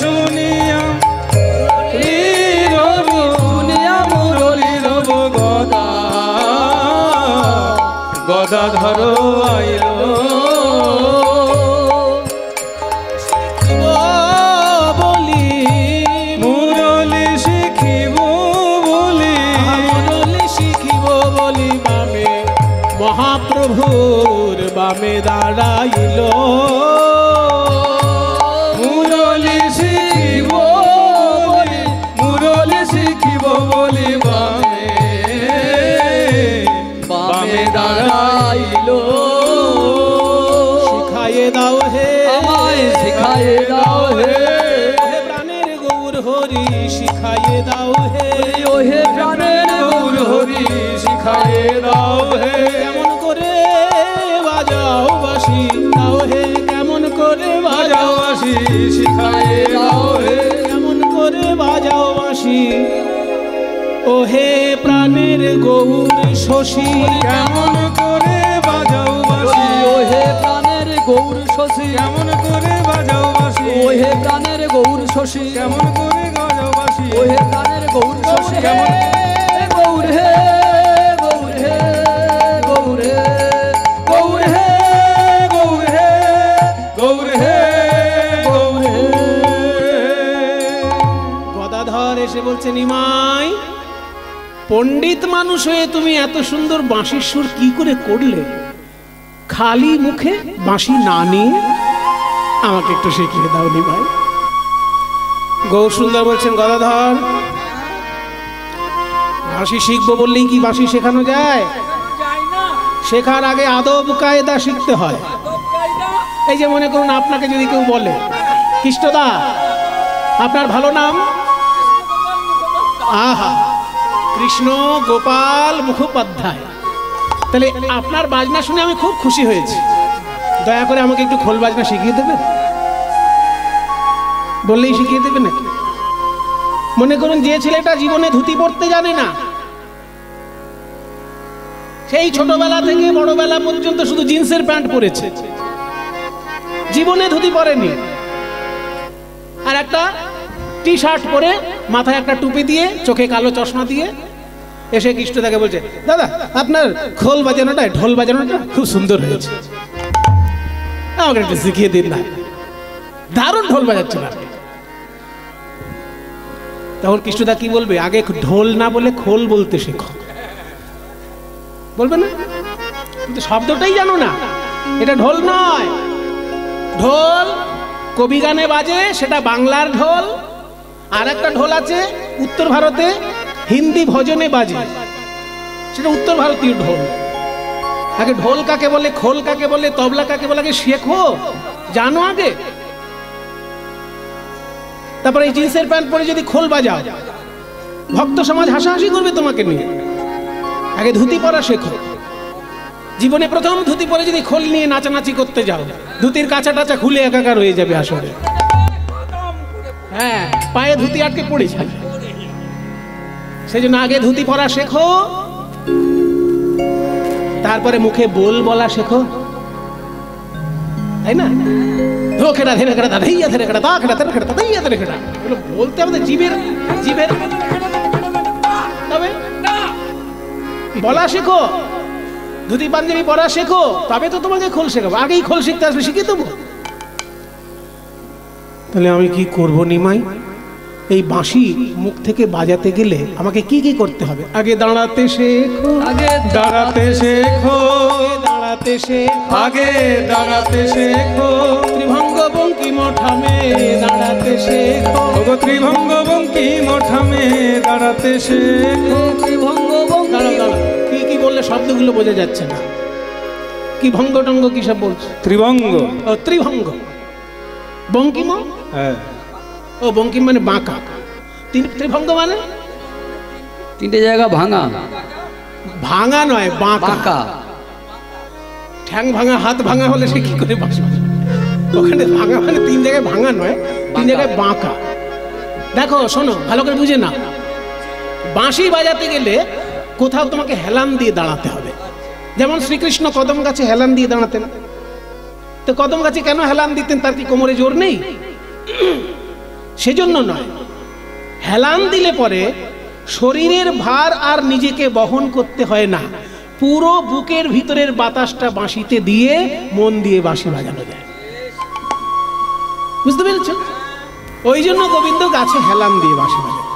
শুনিয়া শুনিয়া মুরলি রব গদা, গদাধর আইলো। মহাপ্রভুর বামে দাঁড়াইল, মুরলি শিখিব বলি, মুরলি শিখিব বলি বামে, বামে দাঁড়াইল। শিখায়ে দাও হে, আমায় শিখায়ে দাও হে, প্রাণের গৌর হরি শিখায়ে দাও হে, ওহে প্রাণের গৌর হরি শিখায়ে দাও হে। কেমন করে বাজাও বাঁশি দাও হে, কেমন করে বাজাও বাজাবাসি শিখায়ে দাও হে, কেমন করে বাজাও বাঁশি। ওহে প্রাণের গৌর শশী, কেমন করে বাজাও বাসি, ওহে প্রাণের গৌর শশী, কেমন করে বাজাও বাসি, ওহে প্রাণের গৌর শশী, কেমন করে বাজাও বাসি, ওহে প্রাণের গৌর শশী। কেমন গৌর হে, গৌর হে, গৌর হে, গৌর হে, গৌর হে, গৌর হে, গৌর হে। গদাধর এসে বলছে, নিমাই, পণ্ডিত মানুষ হয়ে তুমি এত সুন্দর বাঁশির সুর কি করে করলে? খালি মুখে বাঁশি না নিয়ে আমাকে একটু শিখিয়ে দাও নিমাই। গৌর সুন্দর বলছেন, গদাধর, বাঁশি শিখবো বললেই কি বাঁশি শেখানো যায়? শেখার আগে আদব কায়দা শিখতে হয়। এই যে মনে করুন আপনাকে যদি কেউ বলে, কৃষ্ণদা আপনার ভালো নাম? আহা, কৃষ্ণ গোপাল মুখোপাধ্যায়। তাহলে আপনার বাজনা শুনে আমি খুব খুশি হয়েছি, দয়া করে আমাকে একটু খোল বাজনা শিখিয়ে দেবেন? বললেই শিখিয়ে দেবে নাকি? মনে করুন যে ছেলেটা জীবনে ধুতি পরতে জানে না, সেই ছোটবেলা থেকে বড়বেলা পর্যন্ত শুধু জিন্সের প্যান্ট পরেছে, জীবনে ধুতি পরেনি, আর একটা টি শার্ট পরে মাথায় একটা টুপি দিয়ে চোখে কালো চশমা দিয়ে এসে কৃষ্ণদাকে বলছে, দাদা আপনার খোল বাজানোটা, ঢোল বাজানোটা খুব সুন্দর হয়েছে, আমাকে একটু শিখিয়ে দিন না, দারুণ ঢোল বাজাচ্ছে না। তখন কৃষ্ণদা কি বলবে? আগে ঢোল না বলে খোল বলতে শেখো, বলবে না? কিন্তু শব্দটাই জানো না, এটা ঢোল নয়। ঢোল কবি গানে বাজে, সেটা বাংলার ঢোল। আর একটা ঢোল আছে উত্তর ভারতে হিন্দি ভজনে বাজে, সেটা উত্তর ভারতীয় ঢোল। আগে ঢোল কাকে বলে, খোল কাকে বলে, তবলা কাকে বলে আগে শেখো, জানো আগে। তারপরে এই জিন্সের প্যান্ট পরে যদি খোল বাজাও, ভক্ত সমাজ হাসাহাসি করবে তোমাকে নিয়ে। আগে ধুতি পরা শেখো। জীবনে প্রথম ধুতি পরে যদি খোল নিয়ে নাচানাচি করতে যাও, ধুতির কাঁচা টাচা খুলে একাকার হয়ে যাবে আসলে। হ্যাঁ, পায়ে ধুতি আটকে পড়ে যাবে। সেই জন্য আগে ধুতি পরা শেখো, তারপরে মুখে বোল বলা শেখো, তাই না? ধোকেটা ধেরে কেটা দাঁড়িয়ে ধরে কেটা তা কেটা ধরে কেটা দাঁড়িয়ে ধরে কেটা, এগুলো বলতে আমাদের জীবের জীবের তবে বলা শেখো, ধুতি পাঞ্জাবি পরা শেখো, তবে তো তোমাকে খোল শেখাবো। আগেই খোল শিখতে আসবে, শিখিয়ে দেবো। তাহলে আমি কি করব নিমাই? এই বাঁশি মুখ থেকে বাজাতে গেলে আমাকে কি কি করতে হবে? আগে দাঁড়াতে শেখো, আগে দাঁড়াতে শেখো, দাঁড়াতে শেখো, আগে দাঁড়াতে শেখো, মঠামে দাঁড়াতে শেখো। ওগো ত্রিভঙ্গ বঙ্কিম ঠামে দাঁড়াতে শেখো। ত্রিভঙ্গ দাঁড়াও দাঁড়াও, কি বললে শব্দগুলো বোঝা যাচ্ছে না। কি ভঙ্গ টঙ্গ কি সব বলছে? ত্রিভঙ্গ। ও ত্রিভঙ্গ। বঙ্কিম? হ্যাঁ। ও বঙ্কিম মানে বাঁকা। ত্রিভঙ্গ মানে তিনটে জায়গা ভাঙা। ভাঙা নয়, বাঁকা। বাঁকা। ঠ্যাং ভাঙা, হাত ভাঙা হলে সে কি করে বাঁশি বাজাবে? ওখানে ভাঙা মানে তিন জায়গায় ভাঙা নয়, তিন জায়গায় বাঁকা। দেখো শোনো, ভালো করে বুঝে না, বাঁশি বাজাতে গেলে কোথাও তোমাকে হেলান দিয়ে দাঁড়াতে হবে। যেমন শ্রীকৃষ্ণ কদম গাছে হেলান দিয়ে দাঁড়াতেন। তো কদম গাছে কেন হেলান দিতেন? তার কি কোমরে জোর নেই? সেজন্য নয়, হেলান দিলে পরে শরীরের ভার আর নিজেকে বহন করতে হয় না, পুরো বুকের ভিতরের বাতাসটা বাঁশিতে দিয়ে মন দিয়ে বাঁশি বাজানো যায়। বুঝতে পেরেছ? ওই জন্য গোবিন্দ গাছে হেলান দিয়ে বাঁশি বাজায়।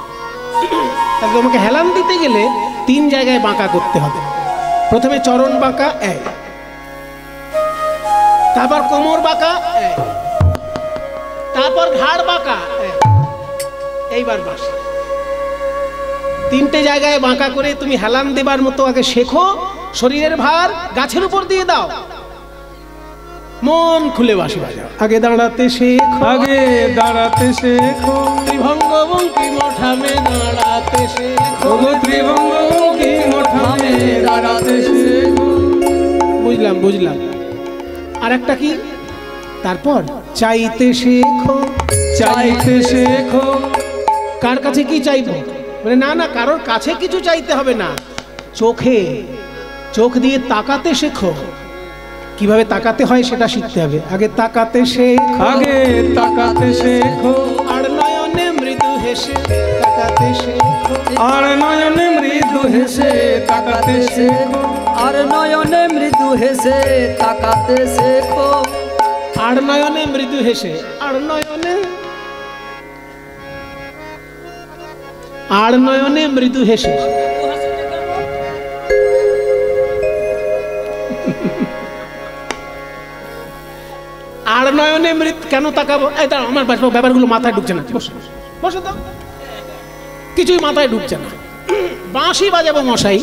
তাহলে তোমাকে হেলান দিতে গেলে তিন জায়গায় বাঁকা করতে হবে। প্রথমে চরণ বাঁকা, এক, তারপর কোমর বাঁকা, এক, তারপর ঘাড় বাঁকা, এক, এইবার বাঁশি। তিনটে জায়গায় বাঁকা করে তুমি হেলান দেবার মতো আগে শেখো। শরীরের ভার গাছের উপর দিয়ে দাও, মন খুলে বাঁশি বাজাও। আগে দাঁড়াতে শেখো, আগে দাঁড়াতে শেখো। ত্রিভঙ্গ বঙ্কিম ঠামে দাঁড়াতে শেখো। ওগো ত্রিভঙ্গ বঙ্কিম ঠামে দাঁড়াতে শেখো। বুঝলাম বুঝলাম। আর একটা কি? তারপর চাইতে শেখো। চাইতে শেখো। কার কাছে কি চাইবো? মানে না না, কারোর কাছে কিছু চাইতে হবে না, চোখে, চোখ দিয়ে তাকাতে শেখো। কিভাবে তাকাতে হয় সেটা শিখতে হবে। আগে তাকাতে শেখো, আগে তাকাতে শেখো। আর নয়নে মৃদু হেসে তাকাতে শেখো। আর নয়নে মৃদু হেসে তাকাতে শেখো। আর নয়নে মৃদু হেসে তাকাতে শেখো। আর নয়নে মৃদু হেসে, আর নয়নে, আর নয়নে মৃদু হেসে। আর নয়নে মৃত কেন তাকাবো? এই দাঁড়াও, আমার ব্যাপারগুলো মাথায় ঢুকছে না। বসো বসো তো, কিছুই মাথায় ঢুকছে না। বাঁশি বাজাবো মশাই,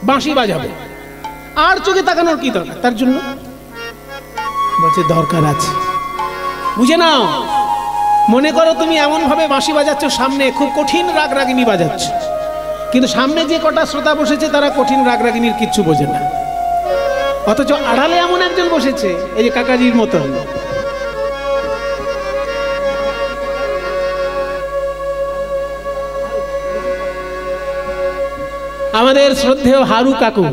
বাঁশি বাজাবো, আর চোখে তাকানোর কি দরকার? তার জন্য বলছে দরকার আছে। বুঝে নাও। মনে করো তুমি এমন ভাবে বাঁশি বাজাচ্ছ, সামনে খুব কঠিন রাগ রাগিনী বাজাচ্ছ, কিন্তু সামনে যে কটা শ্রোতা বসেছে তারা কঠিন রাগ রাগিনীর কিচ্ছু বোঝে না, অথচ আড়ালে এমন একজন বসেছে, এই যে কাকাজির মতন। আমাদের শ্রদ্ধেয় হারু কাকু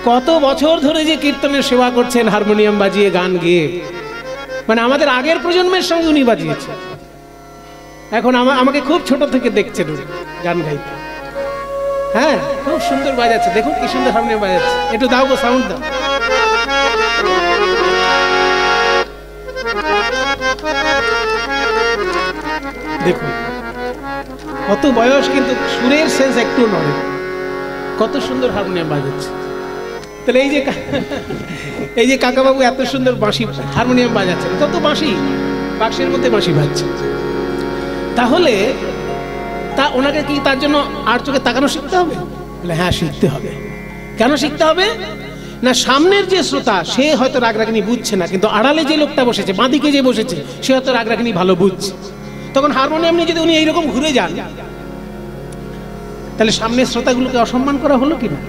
কত বছর ধরে যে কীর্তনের সেবা করছেন, হারমোনিয়াম বাজিয়ে গান গেয়ে, মানে আমাদের আগের প্রজন্মের সঙ্গে উনি বাজিয়েছেন। এখন আমাকে খুব ছোট থেকে দেখছেন গান গাইতে। হ্যাঁ, খুব সুন্দর বাজাচ্ছে, দেখুন কি সুন্দর হারমোনিয়াম বাজাচ্ছে। একটু দাও গো, সাউন্ড দাও। দেখুন কত বয়স, কিন্তু সুরের সেন্স একটু নড়ে। কত সুন্দর হারমোনিয়াম বাজাচ্ছে। তাহলে এই যে কাকাবাবু এত সুন্দর বাঁশি হারমোনিয়াম বাজাচ্ছেন, কত বাঁশি বাক্সের মধ্যে বাঁশি বাজছে। তাহলে তা ওনাকে কি তার জন্য আর চোখে তাকানো শিখতে হবে? বলে হ্যাঁ, শিখতে হবে। কেন শিখতে হবে? না, সামনের যে শ্রোতা সে হয়তো রাগ রাগিনী বুঝছে না, কিন্তু আড়ালে যে লোকটা বসেছে, বাঁদিকে যে বসেছে, সে হয়তো রাগ রাগিনী ভালো বুঝছে। তখন হারমোনিয়াম নিয়ে যদি উনি এইরকম ঘুরে যান, তাহলে সামনের শ্রোতাগুলোকে অসম্মান করা হলো কিনা?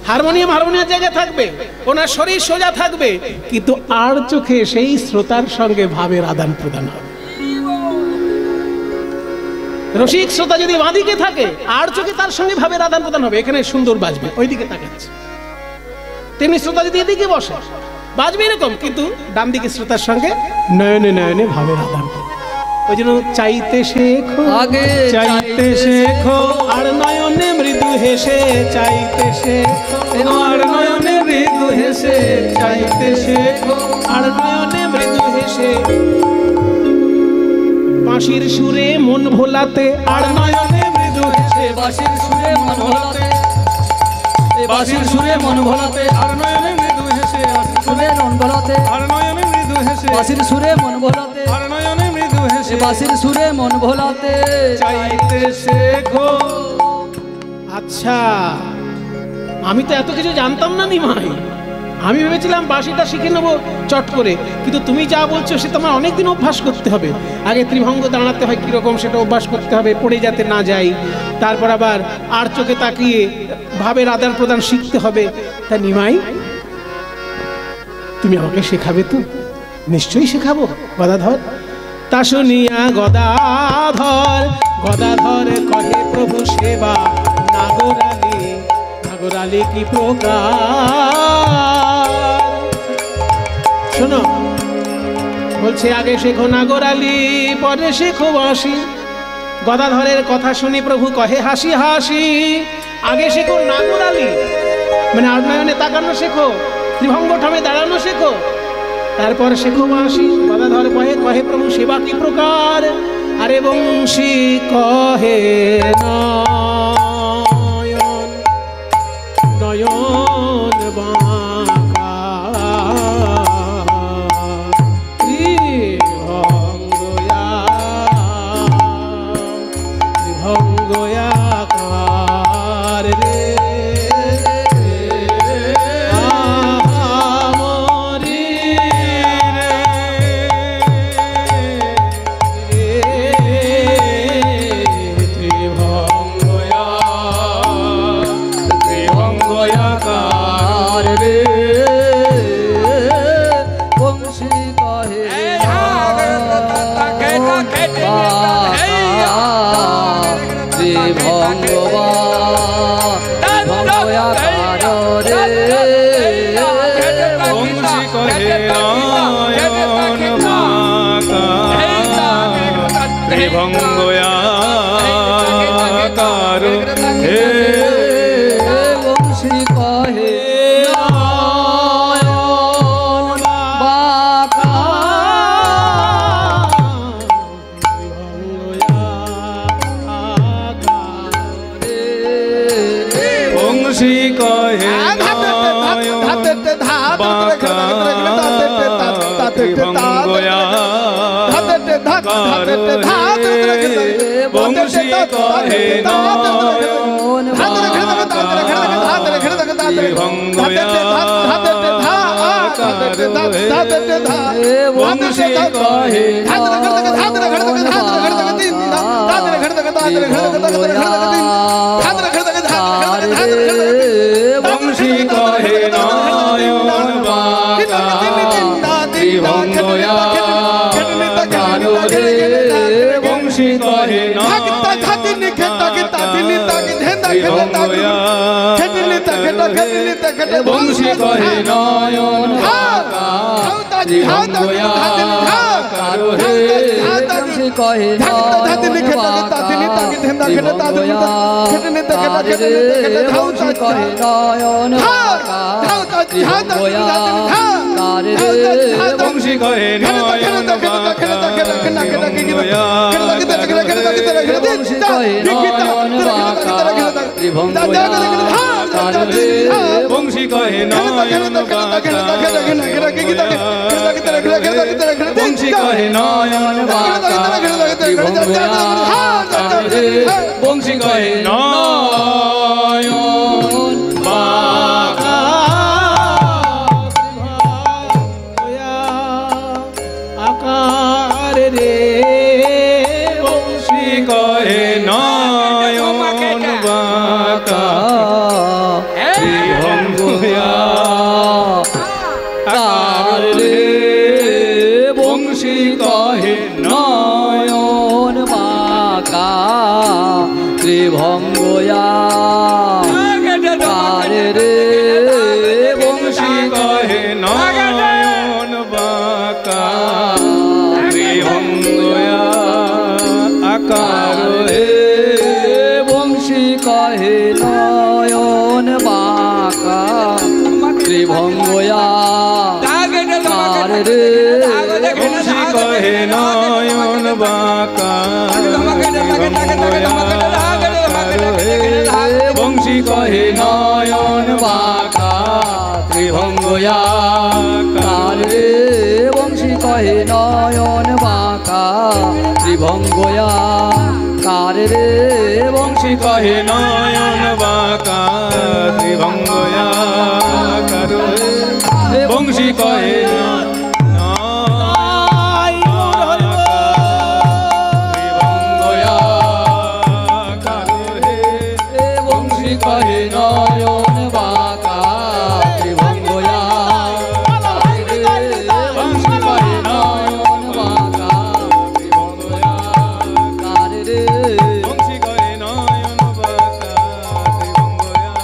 হারমোনিয়ামের জায়গায় থাকবে, ওনার শরীর সোজা থাকবে, কিন্তু আর চোখে সেই শ্রোতার সঙ্গে ভাবের আদান প্রদান হবে। রসিক শ্রোতা যদি বাঁদিকে থাকে, আর চোখে তার সঙ্গে ভাবের আদান প্রদান হবে, এখানে সুন্দর বাজবে, ওইদিকে তাকাচ্ছে। তেমনি শ্রোতা যদি এদিকে বসে, বাজবে এরকম, কিন্তু ডান দিকে শ্রোতার সঙ্গে নয়নে নয়নে ভাবের আদান প্রদান। ওই জন্য চাইতে শেখো, আগে চাইতে শেখো। আর নয়নে মৃদু হেসে চাইতে শেখো। আর নয়নে মৃদু হেসে চাইতে শেখো। আর নয়নে মৃদু হেসে বাঁশির সুরে মন ভোলাতে। আর নয়নে মৃদু হেসে বাঁশির সুরে মন ভোলাতে। বাঁশির সুরে মন ভোলাতে। আর নয়নে মৃদু হেসে সুরে মন ভোলাতে। আর নয়নে মৃদু বাঁশির সুরে মন ভোলাতে আর নয়নে মৃদু হেসে বাঁশির সুরে মন ভোলাতে চাইতে শেখো। আচ্ছা, আমি তো এত কিছু জানতাম না নিমাই। আমি ভেবেছিলাম বাঁশিটা শিখে নেবো চট করে, কিন্তু তুমি যা বলছো সে তোমার অনেকদিন অভ্যাস করতে হবে। আগে ত্রিভঙ্গ দাঁড়াতে হয় কীরকম সেটা অভ্যাস করতে হবে, পড়ে যাতে না যাই। তারপর আবার আর চোখে তাকিয়ে ভাবের আদান প্রদান শিখতে হবে। তা নিমাই, তুমি আমাকে শেখাবে তো? নিশ্চয়ই শেখাবো গদাধর। তা শুনিয়া গদাধর গদাধর কহে প্রভু সেবা নাগরালি নাগরালি কি প্রকার। শোনো, বলছে আগে শেখো নাগরালি পরে শেখো বাঁশি। গদাধরের কথা শুনি প্রভু কহে হাসি হাসি, আগে শেখো নাগরালি মানে আগ্নেয়নে তাকানো শেখো, ত্রিভঙ্গ ঠমে দাঁড়ানো শেখো, তারপর শেখো বাঁশি। গদাধর কহে কহে প্রভু সেবা কি প্রকার। আরে বংশী কহে নয়ন নয়ন বাঁকা ত্রিভঙ্গয়াকার রে ত্রিভঙ্গয়াকার হে বংশী কহে নয়ন বাঁকা বংশী কহে ত্রিভঙ্গয়া বংশী কহে নয়ন বংশী কহে বংশী কহে নয়ন বাঁকা ত্রিভঙ্গয়া বংশী কহে বংশী কহে নয়ন ত্রিভঙ্গয়াকার হে বংশী কহে বংশী কহে নয়ন বংশী কহে নয়ন বংশী কহে নয়ন বংশী কহে নয়ন বংশী কহে নয়ন বাঁকা আকার রে বংশী কহে নয়ন বাঁকা ত্রিভঙ্গয়াকার রে বংশী কহে নয়ন বাঁকা ত্রিভঙ্গয়াকার রে বংশী কহে নয়ন বাঁকা ত্রিভঙ্গয়াকার রে বংশী কহে নয়ন বাঁকা ত্রিভঙ্গয়াকার রে বংশী কহে নয়ন বাঁকা বংশী কহে নয়ন বাঁকা ত্রিভঙ্গয়াকার রে বংশী কহে নয়ন বাঁকা ত্রিভঙ্গয়া কার রে বংশী কহে নয়ন বাঁকা ত্রিভঙ্গয়া কারো হে বংশী কহে কহে নয়ন বাঁকা ত্রিভঙ্গয়া বংশী কহে নয়ন বাঁকা ত্রিভঙ্গয়া কার রে বংশী কহে নয়ন বাঁকা ত্রিভঙ্গয়া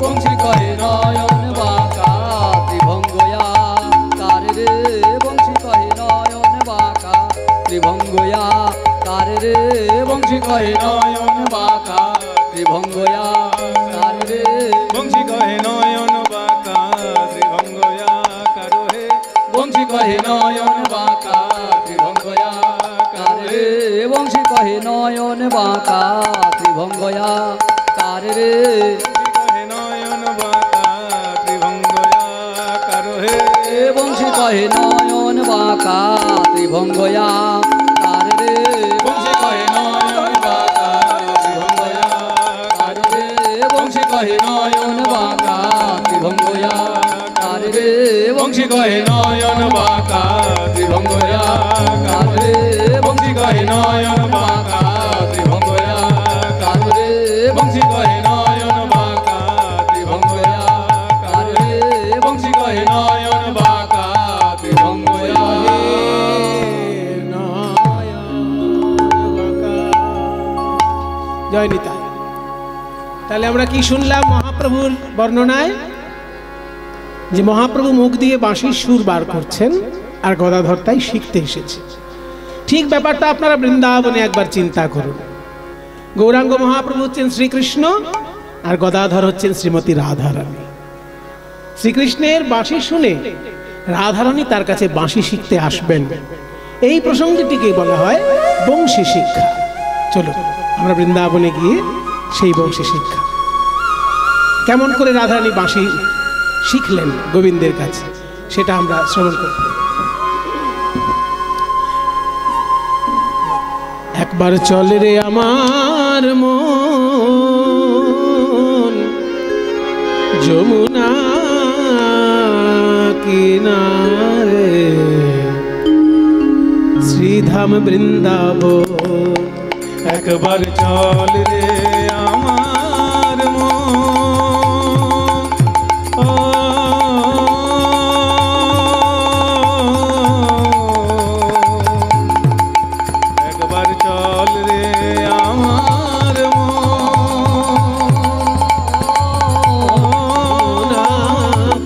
বংশী কহে নয়ন বাঁকা ত্রিভঙ্গয়া কার রে বংশী কহে নয়ন বাঁকা ত্রিভঙ্গয়া কার রে বংশী কহে নয়ন বাঁকা ত্রিভঙ্গয়া কার রে বংশী কহে নয়ন বাঁকা ত্রিভঙ্গয়া কারো হে বংশী কহে নয়ন বাঁকা ত্রিভঙ্গয়া কার রে বংশী কহে নয়ন বাঁকা ত্রিভঙ্গয়া কার রে কহে নয়ন বাঁকা ত্রিভঙ্গয়া কারো হে বংশী কহে নয়ন বাঁকা ত্রিভঙ্গয়া কার রে বংশী কহে নয়ন বাঁকা ত্রিভঙ্গয়া কার রে বংশী কহে নয়ন বাঁকা ত্রিভঙ্গয়া কার রে বংশী কহে নয়ন বাঁকা ত্রিভঙ্গয়া কার রে বংশী কহে নয়ন বাঁকা ত্রিভঙ্গয়া কার রে বংশী কহে নয়ন বাঁকা ত্রিভঙ্গয়া কার রে বংশী কহে নয়ন বাঁকা ত্রিভঙ্গয়া জয় নিতাই। তাহলে আমরা কি শুনলাম মহাপ্রভুর বর্ণনায়? যে মহাপ্রভু মুখ দিয়ে বাঁশির সুর বার করছেন আর গদাধর তাই শিখতে এসেছে। ঠিক ব্যাপারটা আপনারা বৃন্দাবনে একবার চিন্তা করুন। গৌরাঙ্গ মহাপ্রভু হচ্ছেন শ্রীকৃষ্ণ আর গদাধর হচ্ছেন শ্রীমতী রাধারানী। শ্রীকৃষ্ণের বাঁশি শুনে রাধারানী তার কাছে বাঁশি শিখতে আসবেন। এই প্রসঙ্গটিকে বলা হয় বংশী শিক্ষা। চলো আমরা বৃন্দাবনে গিয়ে সেই বংশী শিক্ষা, কেমন করে রাধারানী বাঁশি শিখলেন গোবিন্দের কাছে, সেটা আমরা শ্রবণ করব। একবার চল রে আমার মন যমুনা কিনারে শ্রীধাম বৃন্দাবন। একবার চল রে আমার মন একবার চল রে আমার মন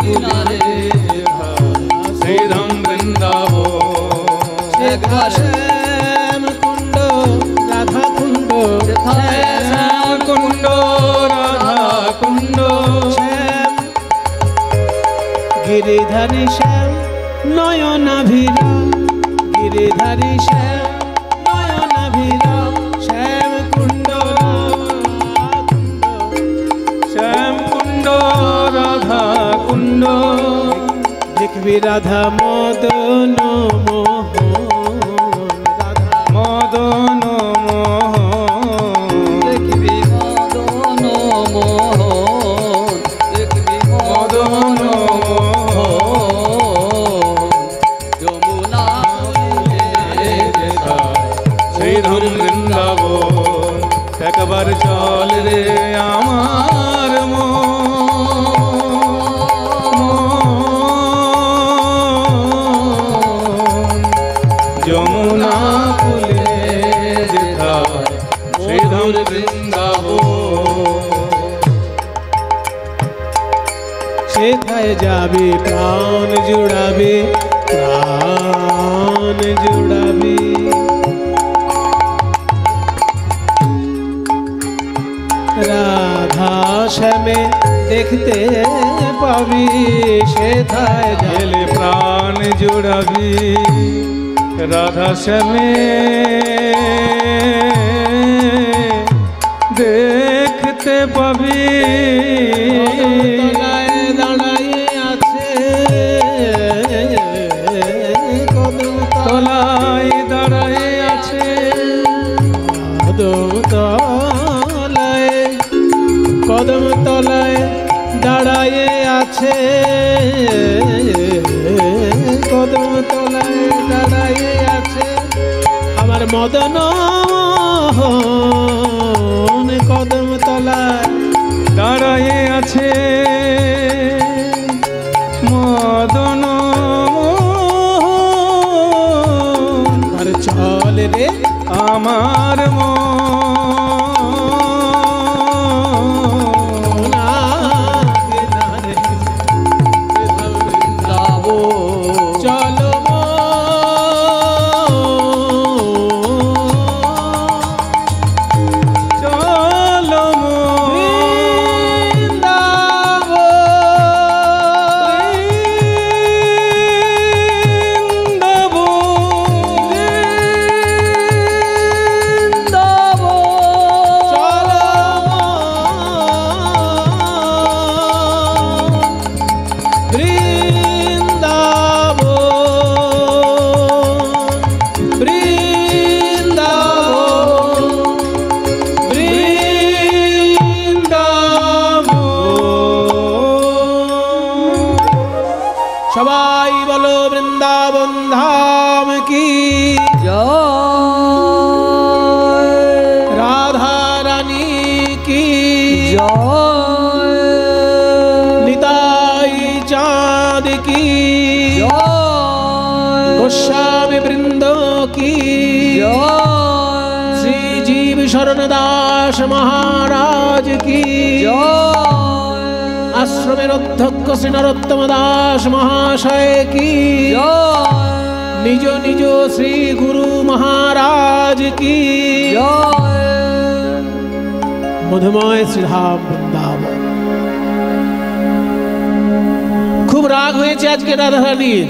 কিনারে শ্রীধাম বৃন্দাবন একবার শ্যাম কুণ্ড রাধা কুণ্ড শ্যাম কুণ্ড রাধা কুণ্ড শ্যাম গিরিধারী শ্যাম নয়নাভিরাম গিরিধারী শ্যাম নয়নাভিরাম শ্যাম কুণ্ড শ্যাম কুণ্ড রাধা কুণ্ড দেখবি রাধা মদন মোহন রাধা মদন মোহন দেখবি মদন মোহন দেখবি মদন মোহন যমুনা শ্রীধাম বৃন্দাবন একবার চল রে আমার যমুনা কুলে যেথায় শ্রীধাম বৃন্দাবন সেথায় যাবে প্রাণ জুড়াবে প্রাণ জুড়াবে রাধা শ্যামে দেখতে পাবি সেথায় গেলে প্রাণ জুড়াবি রাধা শ্যামে দেখতে পাবি তলায় দাঁড়াইয়ে আছে কদম তলায় দাঁড়ায়ে আছে আমার মদন মোহন, কদম তলায় দাঁড়ায়ে আছে মদন মোহন। আর চল রে আমার মন চলো চলো সবাই বলো বৃন্দাবন ধাম কি জয়, রাধা রানী কি জয়, নিতাই চাঁদ কি জয়, গোস্বামী বৃন্দ কি জয়, শ্রী জীব শরণ দাস মহারাজ কি জয়, আশ্রমের অধ্যক্ষ শ্রী নরোত্তম দাস মহাশয় কি জয়, নিজ নিজ শ্রী গুরু মহারাজ কি জয়। মধুময় শ্রীধাম বৃন্দাবন। খুব রাগ হয়েছে আজকে রাধারানীর।